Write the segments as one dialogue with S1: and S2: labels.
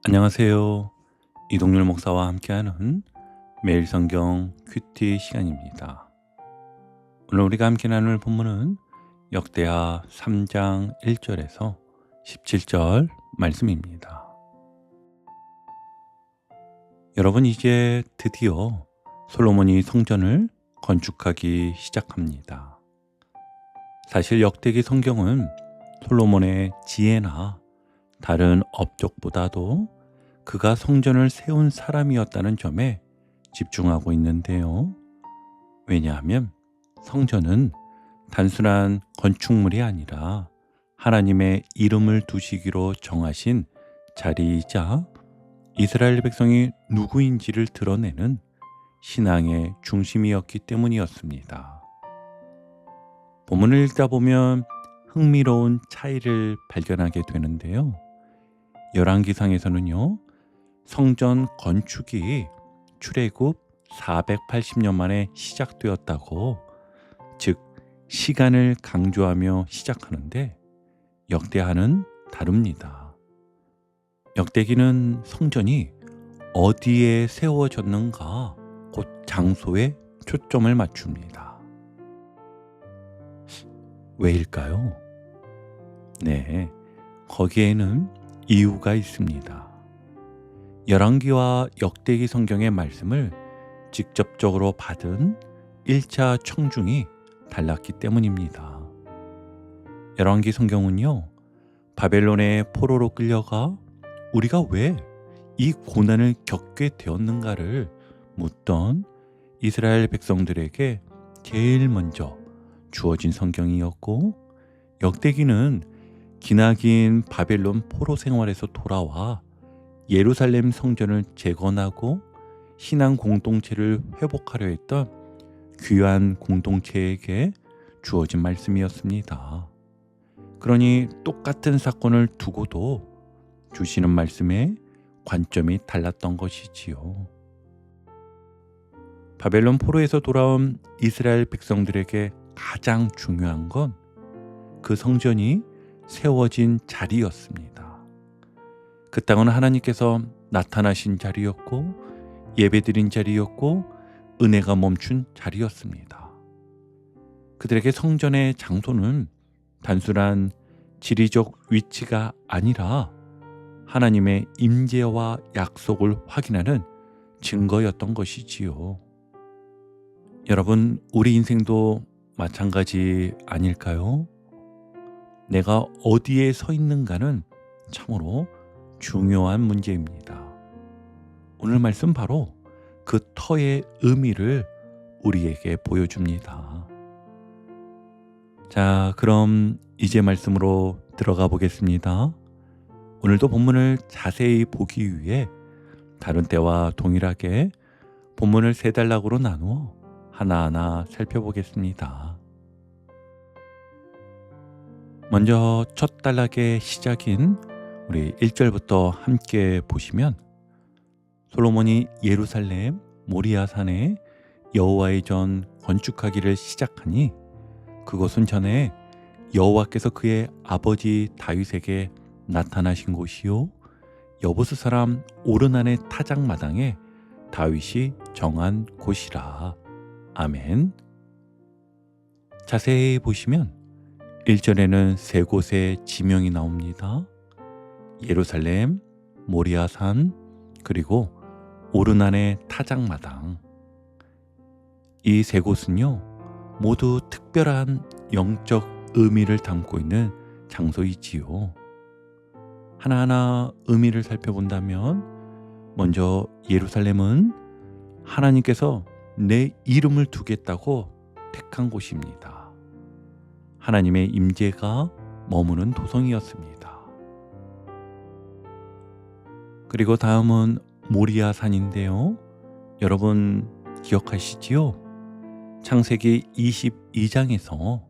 S1: 안녕하세요. 이동률 목사와 함께하는 매일 성경 큐티 시간입니다. 오늘 우리가 함께 나눌 본문은 역대하 3장 1절에서 17절 말씀입니다. 여러분, 이제 드디어 솔로몬이 성전을 건축하기 시작합니다. 사실 역대기 성경은 솔로몬의 지혜나 다른 업적보다도 그가 성전을 세운 사람이었다는 점에 집중하고 있는데요. 왜냐하면 성전은 단순한 건축물이 아니라 하나님의 이름을 두시기로 정하신 자리이자 이스라엘 백성이 누구인지를 드러내는 신앙의 중심이었기 때문이었습니다. 본문을 읽다 보면 흥미로운 차이를 발견하게 되는데요. 열왕기상에서는요, 성전 건축이 출애굽 480년 만에 시작되었다고, 즉 시간을 강조하며 시작하는데 역대하는 다릅니다. 역대기는 성전이 어디에 세워졌는가, 곧 장소에 초점을 맞춥니다. 왜일까요? 네, 거기에는 이유가 있습니다. 열왕기와 역대기 성경의 말씀을 직접적으로 받은 1차 청중이 달랐기 때문입니다. 열왕기 성경은요, 바벨론의 포로로 끌려가 우리가 왜 이 고난을 겪게 되었는가를 묻던 이스라엘 백성들에게 제일 먼저 주어진 성경이었고, 역대기는 기나긴 바벨론 포로 생활에서 돌아와 예루살렘 성전을 재건하고 신앙 공동체를 회복하려 했던 귀한 공동체에게 주어진 말씀이었습니다. 그러니 똑같은 사건을 두고도 주시는 말씀에 관점이 달랐던 것이지요. 바벨론 포로에서 돌아온 이스라엘 백성들에게 가장 중요한 건 그 성전이 세워진 자리였습니다. 그 땅은 하나님께서 나타나신 자리였고, 예배드린 자리였고, 은혜가 멈춘 자리였습니다. 그들에게 성전의 장소는 단순한 지리적 위치가 아니라 하나님의 임재와 약속을 확인하는 증거였던 것이지요. 여러분, 우리 인생도 마찬가지 아닐까요? 내가 어디에 서 있는가는 참으로 중요한 문제입니다. 오늘 말씀 바로 그 터의 의미를 우리에게 보여줍니다. 자, 그럼 이제 말씀으로 들어가 보겠습니다. 오늘도 본문을 자세히 보기 위해 다른 때와 동일하게 본문을 세 단락으로 나누어 하나하나 살펴보겠습니다. 먼저 첫 단락의 시작인 우리 1절부터 함께 보시면, 솔로몬이 예루살렘 모리아산에 여호와의 전 건축하기를 시작하니 그곳은 전에 여호와께서 그의 아버지 다윗에게 나타나신 곳이요, 여부스 사람 오르난의 타작마당에 다윗이 정한 곳이라. 아멘. 자세히 보시면 1절에는 세 곳의 지명이 나옵니다. 예루살렘, 모리아산, 그리고 오르난의 타작마당. 이 세 곳은요, 모두 특별한 영적 의미를 담고 있는 장소이지요. 하나하나 의미를 살펴본다면, 먼저 예루살렘은 하나님께서 내 이름을 두겠다고 택한 곳입니다. 하나님의 임재가 머무는 도성이었습니다. 그리고 다음은 모리아산인데요. 여러분 기억하시지요? 창세기 22장에서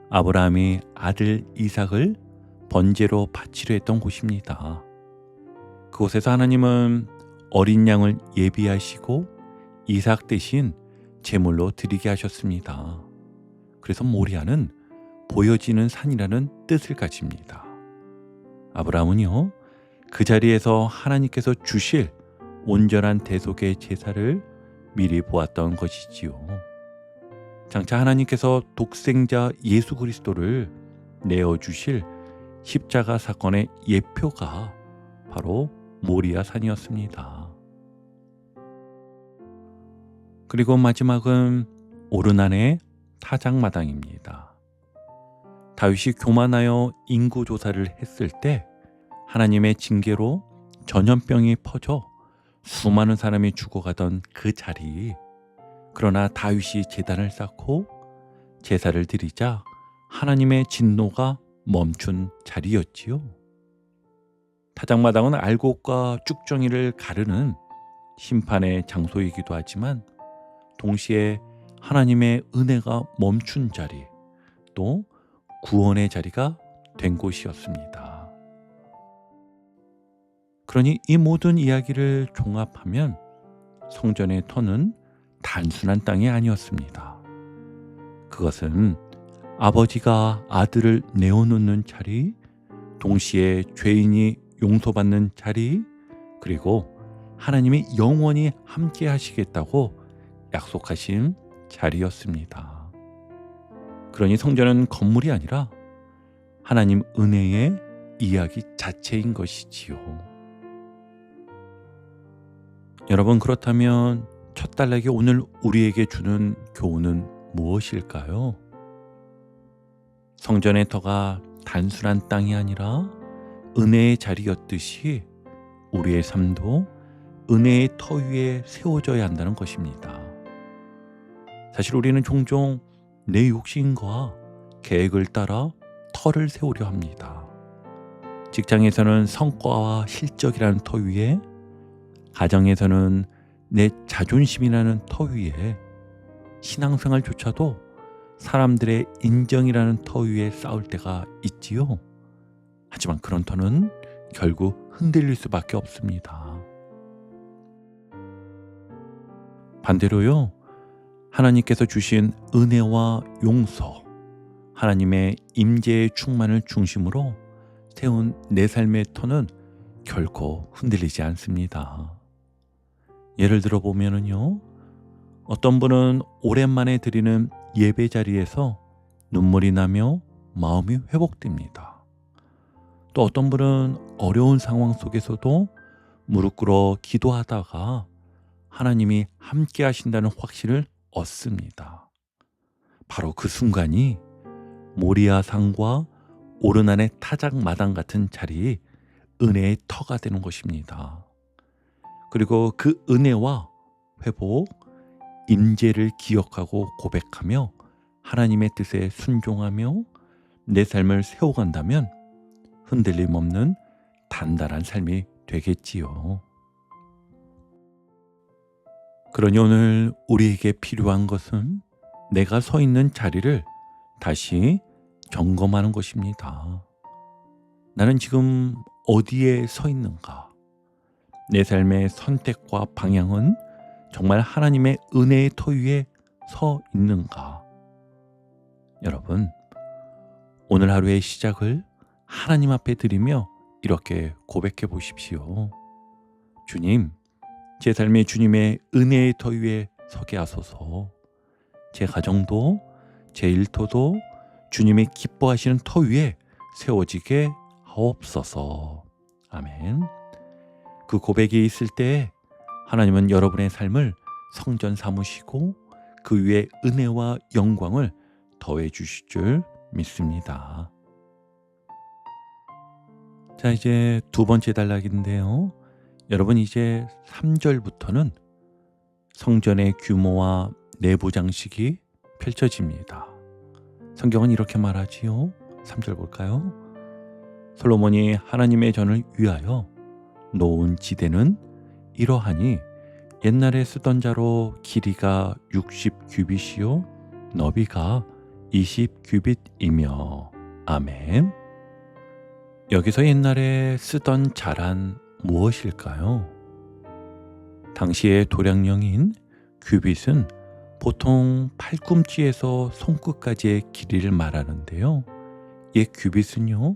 S1: 아브라함이 아들 이삭을 번제로 바치려 했던 곳입니다. 그곳에서 하나님은 어린 양을 예비하시고 이삭 대신 제물로 드리게 하셨습니다. 그래서 모리아는 보여지는 산이라는 뜻을 가집니다. 아브라함은요, 그 자리에서 하나님께서 주실 온전한 대속의 제사를 미리 보았던 것이지요. 장차 하나님께서 독생자 예수 그리스도를 내어주실 십자가 사건의 예표가 바로 모리아 산이었습니다. 그리고 마지막은 오르난의 타작마당입니다. 다윗이 교만하여 인구조사를 했을 때 하나님의 징계로 전염병이 퍼져 수많은 사람이 죽어가던 그 자리, 그러나 다윗이 제단을 쌓고 제사를 드리자 하나님의 진노가 멈춘 자리였지요. 타작마당은 알곡과 쭉정이를 가르는 심판의 장소이기도 하지만 동시에 하나님의 은혜가 멈춘 자리, 또 구원의 자리가 된 곳이었습니다. 그러니 이 모든 이야기를 종합하면 성전의 터는 단순한 땅이 아니었습니다. 그것은 아버지가 아들을 내어놓는 자리, 동시에 죄인이 용서받는 자리, 그리고 하나님이 영원히 함께 하시겠다고 약속하신 자리였습니다. 그러니 성전은 건물이 아니라 하나님 은혜의 이야기 자체인 것이지요. 여러분, 그렇다면 첫 단락이 오늘 우리에게 주는 교훈은 무엇일까요? 성전의 터가 단순한 땅이 아니라 은혜의 자리였듯이 우리의 삶도 은혜의 터 위에 세워져야 한다는 것입니다. 사실 우리는 종종 내 욕심과 계획을 따라 터를 세우려 합니다. 직장에서는 성과와 실적이라는 터 위에, 가정에서는 내 자존심이라는 터 위에, 신앙생활조차도 사람들의 인정이라는 터 위에 쌓을 때가 있지요. 하지만 그런 터는 결국 흔들릴 수밖에 없습니다. 반대로요, 하나님께서 주신 은혜와 용서, 하나님의 임재의 충만을 중심으로 세운 내 삶의 터는 결코 흔들리지 않습니다. 예를 들어 보면은요, 어떤 분은 오랜만에 드리는 예배 자리에서 눈물이 나며 마음이 회복됩니다. 또 어떤 분은 어려운 상황 속에서도 무릎 꿇어 기도하다가 하나님이 함께 하신다는 확신을 얻습니다. 바로 그 순간이 모리아 산과 오르난의 타작마당 같은 자리, 은혜의 터가 되는 것입니다. 그리고 그 은혜와 회복, 임재를 기억하고 고백하며 하나님의 뜻에 순종하며 내 삶을 세워간다면 흔들림 없는 단단한 삶이 되겠지요. 그러니 오늘 우리에게 필요한 것은 내가 서 있는 자리를 다시 점검하는 것입니다. 나는 지금 어디에 서 있는가? 내 삶의 선택과 방향은 정말 하나님의 은혜의 터 위에 서 있는가? 여러분, 오늘 하루의 시작을 하나님 앞에 드리며 이렇게 고백해 보십시오. 주님, 제 삶에 주님의 은혜의 터 위에 서게 하소서. 제 가정도, 제 일터도 주님이 기뻐하시는 터 위에 세워지게 하옵소서. 아멘. 그 고백이 있을 때 하나님은 여러분의 삶을 성전 삼으시고 그 위에 은혜와 영광을 더해 주실 줄 믿습니다. 자, 이제 두 번째 단락인데요. 여러분, 이제 3절부터는 성전의 규모와 내부 장식이 펼쳐집니다. 성경은 이렇게 말하지요. 3절 볼까요? 솔로몬이 하나님의 전을 위하여 놓은 지대는 이러하니 옛날에 쓰던 자로 길이가 60규빗이요 너비가 20규빗이며. 아멘. 여기서 옛날에 쓰던 자란 무엇일까요? 당시의 도량령인 규빗은 보통 팔꿈치에서 손끝까지의 길이를 말하는데요. 이 규빗은요,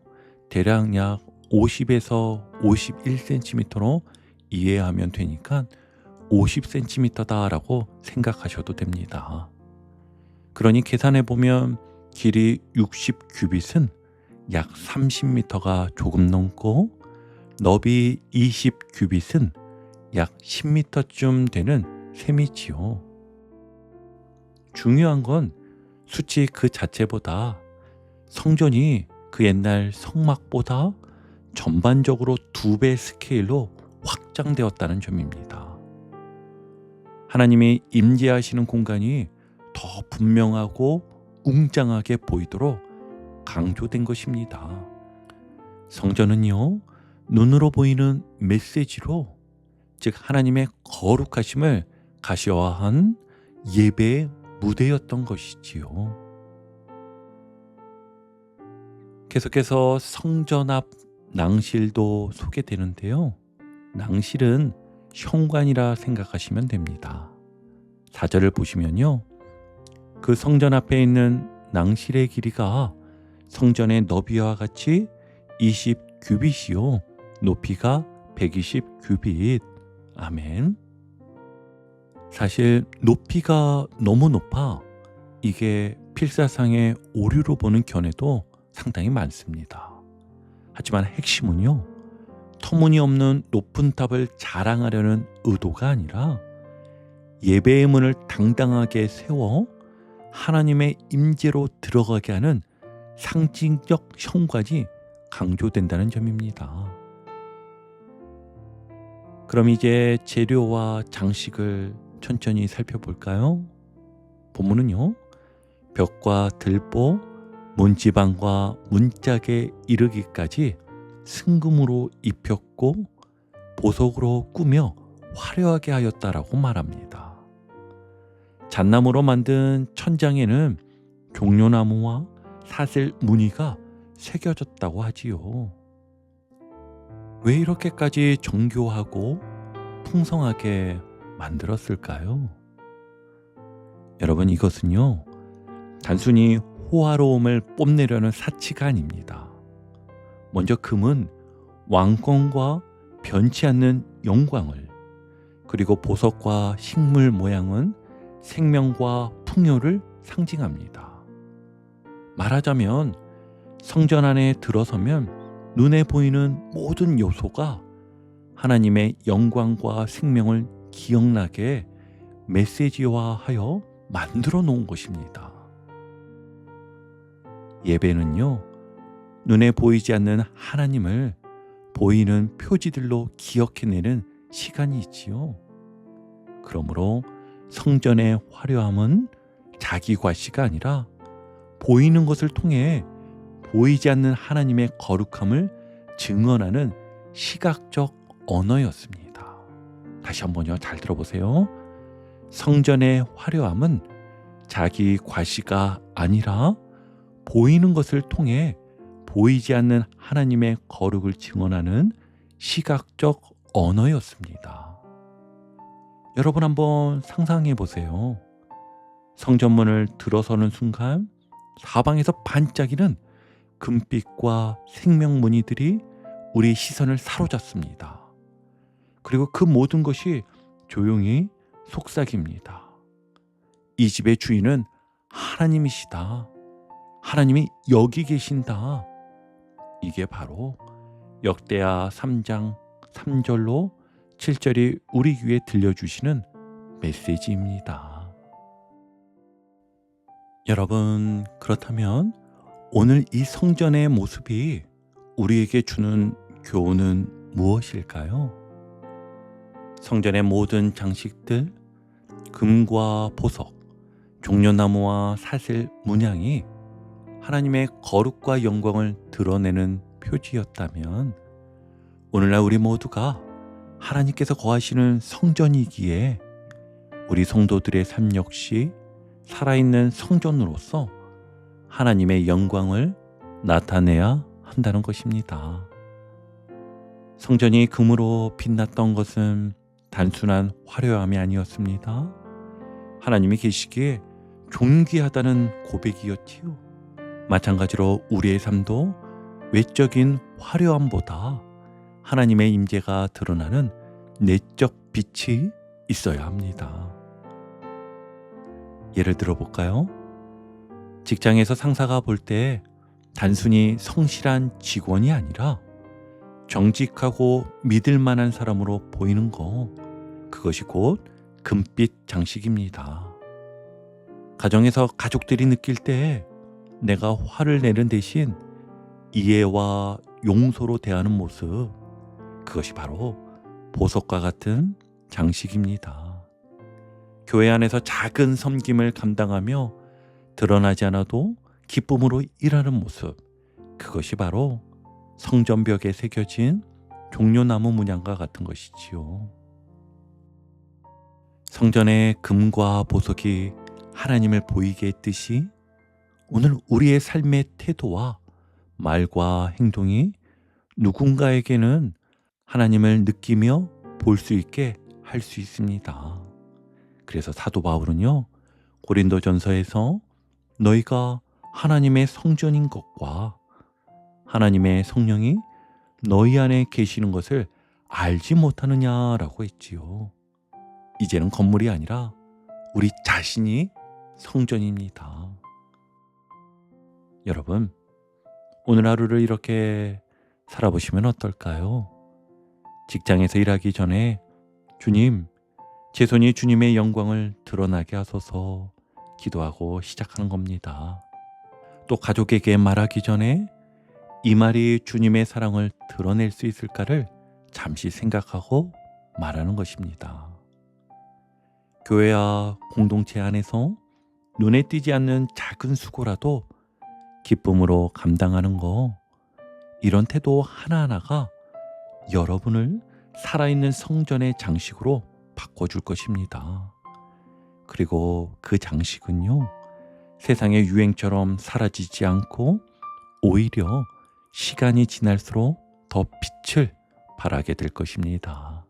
S1: 대략 약 50에서 51cm로 이해하면 되니까 50cm다라고 생각하셔도 됩니다. 그러니 계산해 보면 길이 60규빗은 약 30m가 조금 넘고 너비 20규빗은 약 10m쯤 되는 셈이지요. 중요한 건 수치 그 자체보다 성전이 그 옛날 성막보다 전반적으로 2배 스케일로 확장되었다는 점입니다. 하나님이 임재하시는 공간이 더 분명하고 웅장하게 보이도록 강조된 것입니다. 성전은요, 눈으로 보이는 메시지로, 즉 하나님의 거룩하심을 가시화한 예배의 무대였던 것이지요. 계속해서 성전 앞 낭실도 소개되는데요. 낭실은 현관이라 생각하시면 됩니다. 4절을 보시면요, 그 성전 앞에 있는 낭실의 길이가 성전의 너비와 같이 20규빗이요 높이가 120규빗. 아멘. 사실 높이가 너무 높아 이게 필사상의 오류로 보는 견해도 상당히 많습니다. 하지만 핵심은요, 터무니없는 높은 탑을 자랑하려는 의도가 아니라 예배의 문을 당당하게 세워 하나님의 임재로 들어가게 하는 상징적 현관이 강조된다는 점입니다. 그럼 이제 재료와 장식을 천천히 살펴볼까요? 본문은요, 벽과 들보, 문지방과 문짝에 이르기까지 승금으로 입혔고 보석으로 꾸며 화려하게 하였다라고 말합니다. 잣나무로 만든 천장에는 종려나무와 사슬 무늬가 새겨졌다고 하지요. 왜 이렇게까지 정교하고 풍성하게 만들었을까요? 여러분, 이것은요, 단순히 호화로움을 뽐내려는 사치가 아닙니다. 먼저 금은 왕권과 변치 않는 영광을, 그리고 보석과 식물 모양은 생명과 풍요를 상징합니다. 말하자면 성전 안에 들어서면 눈에 보이는 모든 요소가 하나님의 영광과 생명을 기억나게 메시지화하여 만들어 놓은 것입니다. 예배는요, 눈에 보이지 않는 하나님을 보이는 표지들로 기억해내는 시간이지요. 그러므로 성전의 화려함은 자기 과시가 아니라 보이는 것을 통해 보이지 않는 하나님의 거룩함을 증언하는 시각적 언어였습니다. 다시 한번요, 잘 들어보세요. 성전의 화려함은 자기 과시가 아니라 보이는 것을 통해 보이지 않는 하나님의 거룩을 증언하는 시각적 언어였습니다. 여러분 한번 상상해 보세요. 성전문을 들어서는 순간 사방에서 반짝이는 금빛과 생명 무늬들이 우리 시선을 사로잡습니다. 그리고 그 모든 것이 조용히 속삭입니다. 이 집의 주인은 하나님이시다. 하나님이 여기 계신다. 이게 바로 역대하 3장 3절로 7절이 우리 귀에 들려주시는 메시지입니다. 여러분, 그렇다면 오늘 이 성전의 모습이 우리에게 주는 교훈은 무엇일까요? 성전의 모든 장식들, 금과 보석, 종려나무와 사슬 문양이 하나님의 거룩과 영광을 드러내는 표지였다면, 오늘날 우리 모두가 하나님께서 거하시는 성전이기에 우리 성도들의 삶 역시 살아있는 성전으로서 하나님의 영광을 나타내야 한다는 것입니다. 성전이 금으로 빛났던 것은 단순한 화려함이 아니었습니다. 하나님이 계시기에 존귀하다는 고백이었지요. 마찬가지로 우리의 삶도 외적인 화려함보다 하나님의 임재가 드러나는 내적 빛이 있어야 합니다. 예를 들어 볼까요? 직장에서 상사가 볼 때 단순히 성실한 직원이 아니라 정직하고 믿을 만한 사람으로 보이는 거, 그것이 곧 금빛 장식입니다. 가정에서 가족들이 느낄 때 내가 화를 내는 대신 이해와 용서로 대하는 모습, 그것이 바로 보석과 같은 장식입니다. 교회 안에서 작은 섬김을 감당하며 드러나지 않아도 기쁨으로 일하는 모습, 그것이 바로 성전벽에 새겨진 종려나무 문양과 같은 것이지요. 성전의 금과 보석이 하나님을 보이게 했듯이 오늘 우리의 삶의 태도와 말과 행동이 누군가에게는 하나님을 느끼며 볼 수 있게 할 수 있습니다. 그래서 사도 바울은요, 고린도전서에서 너희가 하나님의 성전인 것과 하나님의 성령이 너희 안에 계시는 것을 알지 못하느냐라고 했지요. 이제는 건물이 아니라 우리 자신이 성전입니다. 여러분, 오늘 하루를 이렇게 살아보시면 어떨까요? 직장에서 일하기 전에 주님, 제 손이 주님의 영광을 드러나게 하소서 기도하고 시작하는 겁니다. 또 가족에게 말하기 전에 이 말이 주님의 사랑을 드러낼 수 있을까를 잠시 생각하고 말하는 것입니다. 교회와 공동체 안에서 눈에 띄지 않는 작은 수고라도 기쁨으로 감당하는 거, 이런 태도 하나하나가 여러분을 살아있는 성전의 장식으로 바꿔줄 것입니다. 그리고 그 장식은요, 세상의 유행처럼 사라지지 않고 오히려 시간이 지날수록 더 빛을 발하게 될 것입니다.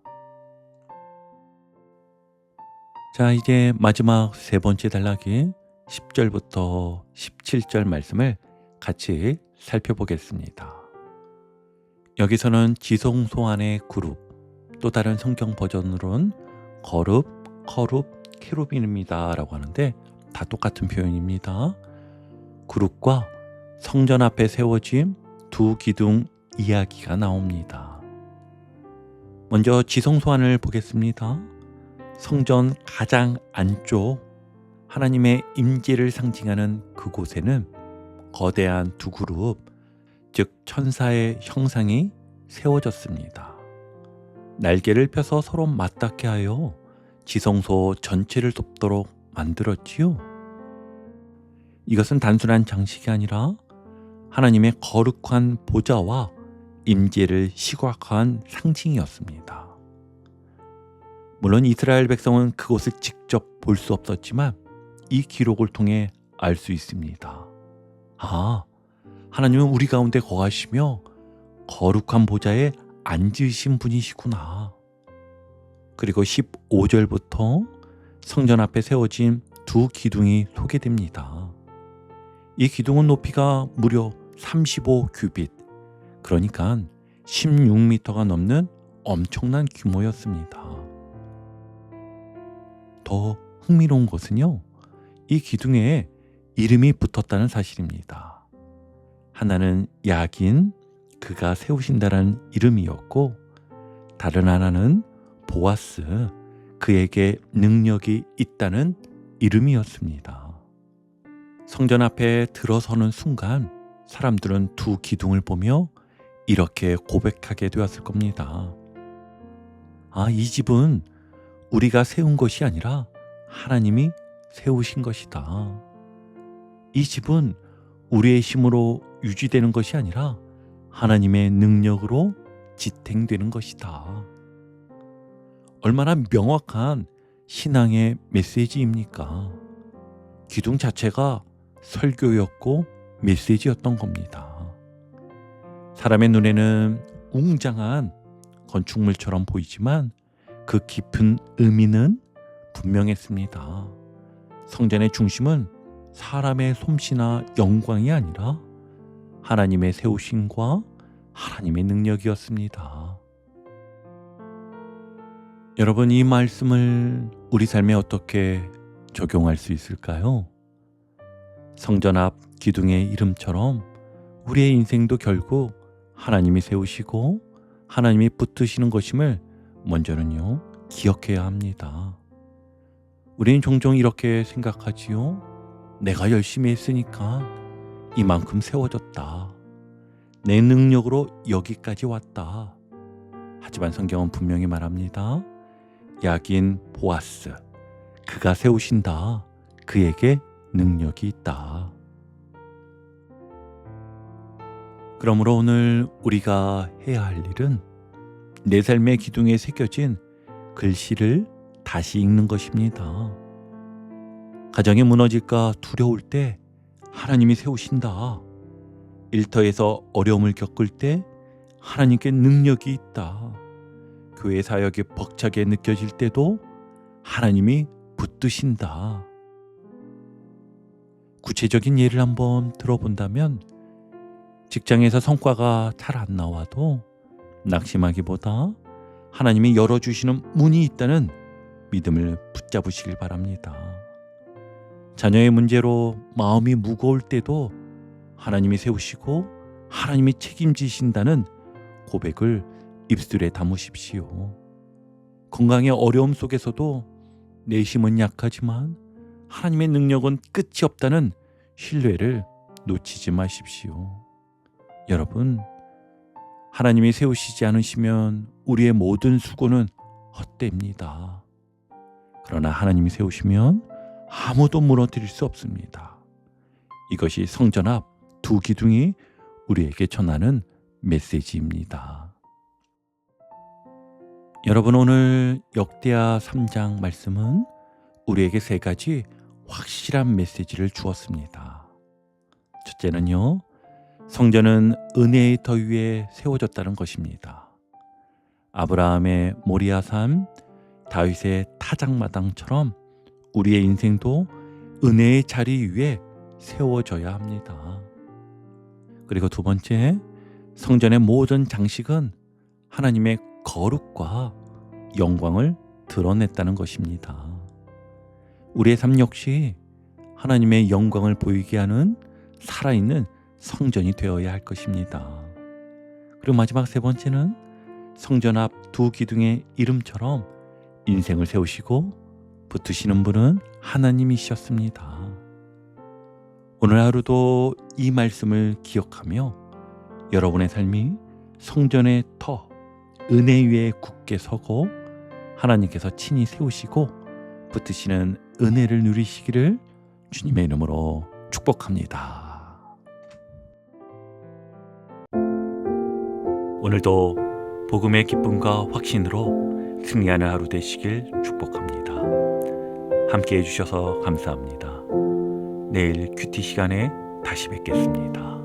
S1: 자, 이제 마지막 세 번째 단락인 10절부터 17절 말씀을 같이 살펴보겠습니다. 여기서는 지성소안의 그룹, 또 다른 성경 버전으로는 거룹, 커룹, 케루빈입니다 라고 하는데 다 똑같은 표현입니다. 그룹과 성전 앞에 세워진 두 기둥 이야기가 나옵니다. 먼저 지성소안을 보겠습니다. 성전 가장 안쪽, 하나님의 임재를 상징하는 그곳에는 거대한 두 그룹, 즉 천사의 형상이 세워졌습니다. 날개를 펴서 서로 맞닿게 하여 지성소 전체를 덮도록 만들었지요. 이것은 단순한 장식이 아니라 하나님의 거룩한 보좌와 임재를 시각화한 상징이었습니다. 물론 이스라엘 백성은 그곳을 직접 볼 수 없었지만 이 기록을 통해 알 수 있습니다. 아, 하나님은 우리 가운데 거하시며 거룩한 보좌에 앉으신 분이시구나. 그리고 15절부터 성전 앞에 세워진 두 기둥이 소개됩니다. 이 기둥은 높이가 무려 35규빗, 그러니까 16m가 넘는 엄청난 규모였습니다. 더 흥미로운 것은요, 이 기둥에 이름이 붙었다는 사실입니다. 하나는 야긴, 그가 세우신다라는 이름이었고, 다른 하나는 보아스, 그에게 능력이 있다는 이름이었습니다. 성전 앞에 들어서는 순간 사람들은 두 기둥을 보며 이렇게 고백하게 되었을 겁니다. 아, 이 집은 우리가 세운 것이 아니라 하나님이 세우신 것이다. 이 집은 우리의 힘으로 유지되는 것이 아니라 하나님의 능력으로 지탱되는 것이다. 얼마나 명확한 신앙의 메시지입니까? 기둥 자체가 설교였고 메시지였던 겁니다. 사람의 눈에는 웅장한 건축물처럼 보이지만 그 깊은 의미는 분명했습니다. 성전의 중심은 사람의 솜씨나 영광이 아니라 하나님의 세우심과 하나님의 능력이었습니다. 여러분, 이 말씀을 우리 삶에 어떻게 적용할 수 있을까요? 성전 앞 기둥의 이름처럼 우리의 인생도 결국 하나님이 세우시고 하나님이 붙드시는 것임을 먼저는요, 기억해야 합니다. 우리는 종종 이렇게 생각하지요. 내가 열심히 했으니까 이만큼 세워졌다. 내 능력으로 여기까지 왔다. 하지만 성경은 분명히 말합니다. 야긴 보아스, 그가 세우신다. 그에게 능력이 있다. 그러므로 오늘 우리가 해야 할 일은 내 삶의 기둥에 새겨진 글씨를 다시 읽는 것입니다. 가정이 무너질까 두려울 때 하나님이 세우신다. 일터에서 어려움을 겪을 때 하나님께 능력이 있다. 교회 사역이 벅차게 느껴질 때도 하나님이 붙드신다. 구체적인 예를 한번 들어본다면 직장에서 성과가 잘 안 나와도 낙심하기보다 하나님이 열어주시는 문이 있다는 믿음을 붙잡으시길 바랍니다. 자녀의 문제로 마음이 무거울 때도 하나님이 세우시고 하나님이 책임지신다는 고백을 입술에 담으십시오. 건강의 어려움 속에서도 내심은 약하지만 하나님의 능력은 끝이 없다는 신뢰를 놓치지 마십시오. 여러분, 하나님이 세우시지 않으시면 우리의 모든 수고는 헛됩니다. 그러나 하나님이 세우시면 아무도 무너뜨릴 수 없습니다. 이것이 성전 앞 두 기둥이 우리에게 전하는 메시지입니다. 여러분, 오늘 역대하 3장 말씀은 우리에게 세 가지 확실한 메시지를 주었습니다. 첫째는요, 성전은 은혜의 터 위에 세워졌다는 것입니다. 아브라함의 모리아산, 다윗의 타작마당처럼 우리의 인생도 은혜의 자리 위에 세워져야 합니다. 그리고 두 번째, 성전의 모든 장식은 하나님의 거룩과 영광을 드러냈다는 것입니다. 우리의 삶 역시 하나님의 영광을 보이게 하는 살아있는 성전이 되어야 할 것입니다. 그리고 마지막 세 번째는 성전 앞 두 기둥의 이름처럼 인생을 세우시고 붙으시는 분은 하나님이셨습니다. 오늘 하루도 이 말씀을 기억하며 여러분의 삶이 성전의 터, 은혜 위에 굳게 서고 하나님께서 친히 세우시고 붙으시는 은혜를 누리시기를 주님의 이름으로 축복합니다. 오늘도 복음의 기쁨과 확신으로 승리하는 하루 되시길 축복합니다. 함께 해주셔서 감사합니다. 내일 큐티 시간에 다시 뵙겠습니다.